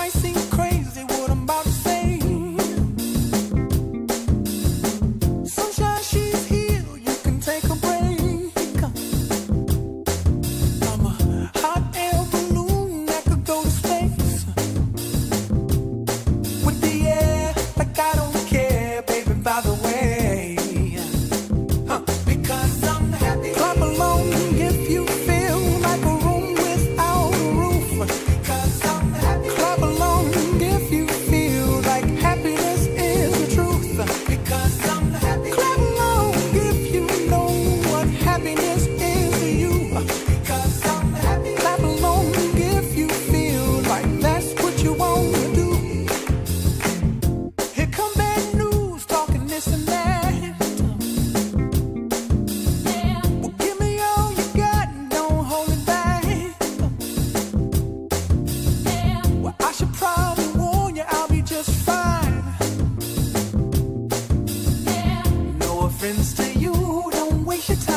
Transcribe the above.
might seem crazy what I'm about to say. Sunshine, she's here, you can take a break. I'm a hot air balloon that could go to space. With the air, like I don't care, baby, by the way. Because I'm happy. Clap along if you feel like a room without a roof. Because I'm happy. Clap along if you feel like happiness is the truth. Because I'm happy. Clap along if you know what happiness is to you. Because I'm happy. Clap along if you feel like that's what you want to do. Here come bad news, talking this and that. Well, give me all you got and don't hold it back. Well, I should probably warn you, I'll be just fine. No offense to you, don't waste your time.